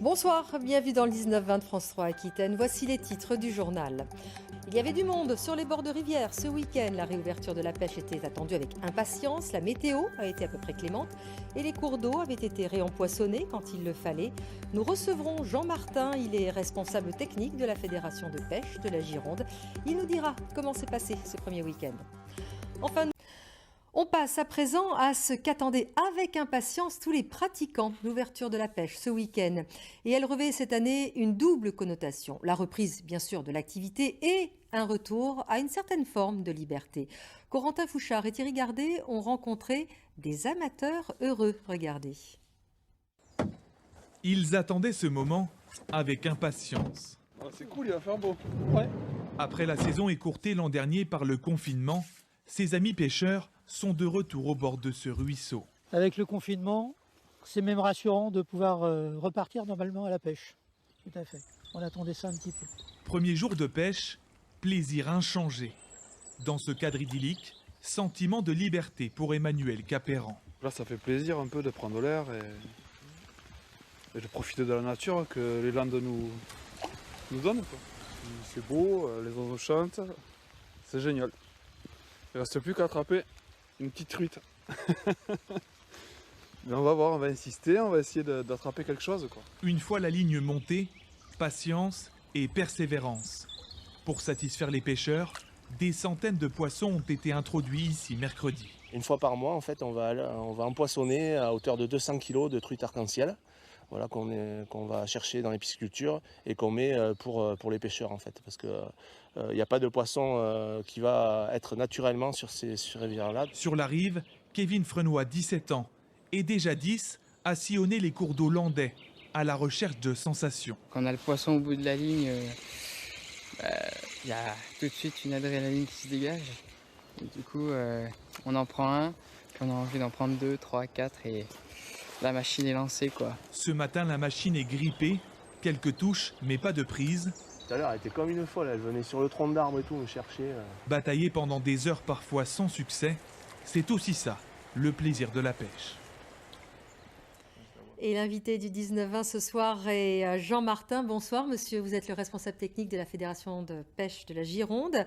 Bonsoir, bienvenue dans le 19-20 de France 3 Aquitaine. Voici les titres du journal. Il y avait du monde sur les bords de rivière ce week-end. La réouverture de la pêche était attendue avec impatience. La météo a été à peu près clémente et les cours d'eau avaient été réempoisonnés quand il le fallait. Nous recevrons Jean Martin, il est responsable technique de la Fédération de pêche de la Gironde. Il nous dira comment s'est passé ce premier week-end. Enfin, on passe à présent à ce qu'attendaient avec impatience tous les pratiquants, l'ouverture de la pêche ce week-end. Et elle revêt cette année une double connotation. La reprise, bien sûr, de l'activité et un retour à une certaine forme de liberté. Corentin Fouchard et Thierry Gardet ont rencontré des amateurs heureux. Regardez. Ils attendaient ce moment avec impatience. Oh, c'est cool, il va faire beau. Ouais. Après la saison écourtée l'an dernier par le confinement, ses amis pêcheurs sont de retour au bord de ce ruisseau. Avec le confinement, c'est même rassurant de pouvoir repartir normalement à la pêche. Tout à fait. On attendait ça un petit peu. Premier jour de pêche, plaisir inchangé. Dans ce cadre idyllique, sentiment de liberté pour Emmanuel Capéran. Là, ça fait plaisir un peu de prendre l'air et de profiter de la nature que les Landes nous donnent, quoi. C'est beau, les oiseaux chantent, c'est génial. Il ne reste plus qu'à attraper une petite truite. Mais on va voir, on va insister, on va essayer d'attraper quelque chose, quoi. Une fois la ligne montée, patience et persévérance. Pour satisfaire les pêcheurs, des centaines de poissons ont été introduits ici mercredi. Une fois par mois, en fait, on va empoisonner à hauteur de 200 kg de truites arc-en-ciel, voilà, qu'on va chercher dans les piscicultures et qu'on met pour les pêcheurs, en fait, parce que il n'y a pas de poisson qui va être naturellement sur ces rivières-là. Sur la rive, Kevin Frenois, 17 ans, et déjà 10 à sillonner les cours d'eau landais à la recherche de sensations. Quand on a le poisson au bout de la ligne, y a tout de suite une adrénaline qui se dégage. Et du coup, on en prend un, puis on a envie d'en prendre 2, 3, 4 et la machine est lancée, quoi. Ce matin, la machine est grippée, quelques touches, mais pas de prise. Tout à l'heure, elle était comme une folle, elle venait sur le tronc d'arbre et tout, me chercher. Bataillée pendant des heures parfois sans succès, c'est aussi ça, le plaisir de la pêche. Et l'invité du 19-20 ce soir est Jean Martin. Bonsoir monsieur, vous êtes le responsable technique de la Fédération de pêche de la Gironde.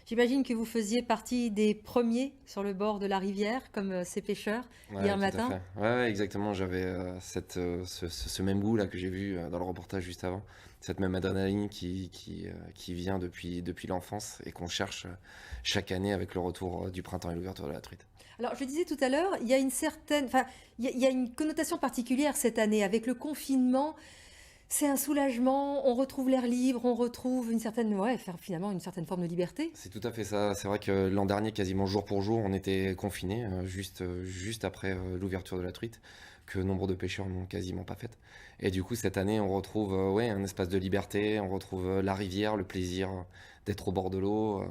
J'imagine que vous faisiez partie des premiers sur le bord de la rivière, comme ces pêcheurs, hier matin. Ouais, exactement. J'avais ce même goût là que j'ai vu dans le reportage juste avant. Cette même adrénaline qui vient depuis l'enfance et qu'on cherche chaque année avec le retour du printemps et l'ouverture de la truite. Alors, je disais tout à l'heure, il y a il y a une connotation particulière cette année avec le confinement. C'est un soulagement, on retrouve l'air libre, on retrouve finalement une certaine forme de liberté. C'est tout à fait ça. C'est vrai que l'an dernier, quasiment jour pour jour, on était confinés, juste après l'ouverture de la truite, que nombre de pêcheurs n'ont quasiment pas fait. Et du coup, cette année, on retrouve un espace de liberté, on retrouve la rivière, le plaisir d'être au bord de l'eau,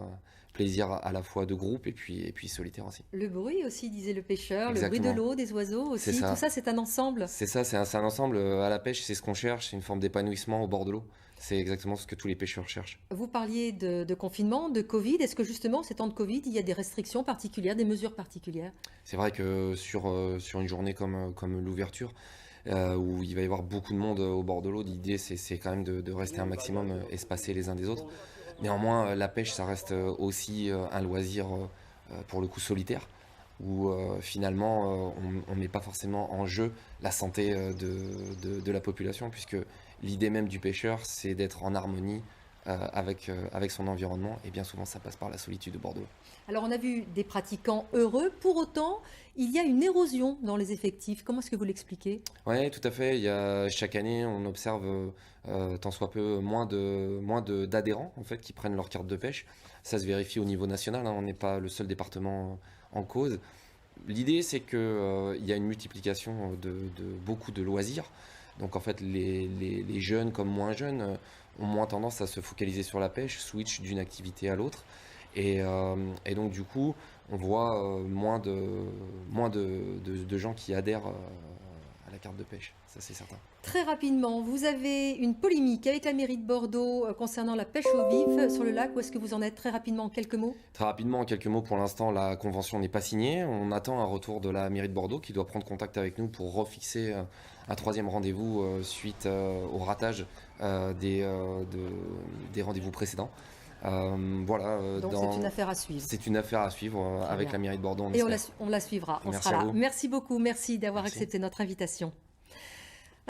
plaisir à la fois de groupe et puis solitaire aussi. Le bruit aussi, disait le pêcheur, Exactement. le bruit de l'eau, des oiseaux aussi, C'est ça. tout ça c'est un ensemble. C'est ça, c'est un ensemble. À la pêche, c'est ce qu'on cherche, c'est une forme d'épanouissement au bord de l'eau. C'est exactement ce que tous les pêcheurs cherchent. Vous parliez de confinement, de Covid. Est-ce que justement, ces temps de Covid, il y a des restrictions particulières, des mesures particulières? C'est vrai que sur une journée comme l'ouverture, où il va y avoir beaucoup de monde au bord de l'eau, l'idée c'est quand même de rester un maximum espacés les uns des autres. Néanmoins, la pêche, ça reste aussi un loisir pour le coup solitaire, où finalement on ne met pas forcément en jeu la santé de la population, puisque l'idée même du pêcheur, c'est d'être en harmonie avec son environnement, et bien souvent ça passe par la solitude au bord de l'eau. Alors on a vu des pratiquants heureux, pour autant il y a une érosion dans les effectifs. Comment est-ce que vous l'expliquez? Oui, tout à fait. Chaque année, on observe tant soit peu moins d'adhérents en fait, qui prennent leur carte de pêche. Ça se vérifie au niveau national, hein, on n'est pas le seul département en cause. L'idée, c'est qu'il y a une multiplication de beaucoup de loisirs. Donc en fait, les jeunes comme moins jeunes ont moins tendance à se focaliser sur la pêche, switch d'une activité à l'autre. Et donc du coup, on voit moins de gens qui adhèrent la carte de pêche, ça c'est certain. Très rapidement, vous avez une polémique avec la mairie de Bordeaux concernant la pêche au vif sur le lac. Où est-ce que vous en êtes très rapidement, en quelques mots? Très rapidement, en quelques mots, pour l'instant, la convention n'est pas signée. On attend un retour de la mairie de Bordeaux qui doit prendre contact avec nous pour refixer un troisième rendez-vous suite au ratage des rendez-vous précédents. Voilà. Donc c'est une affaire à suivre. C'est une affaire à suivre avec bien. la mairie de Bordeaux. Et on la suivra, on Merci sera à là. vous. Merci beaucoup, merci d'avoir Merci. accepté notre invitation.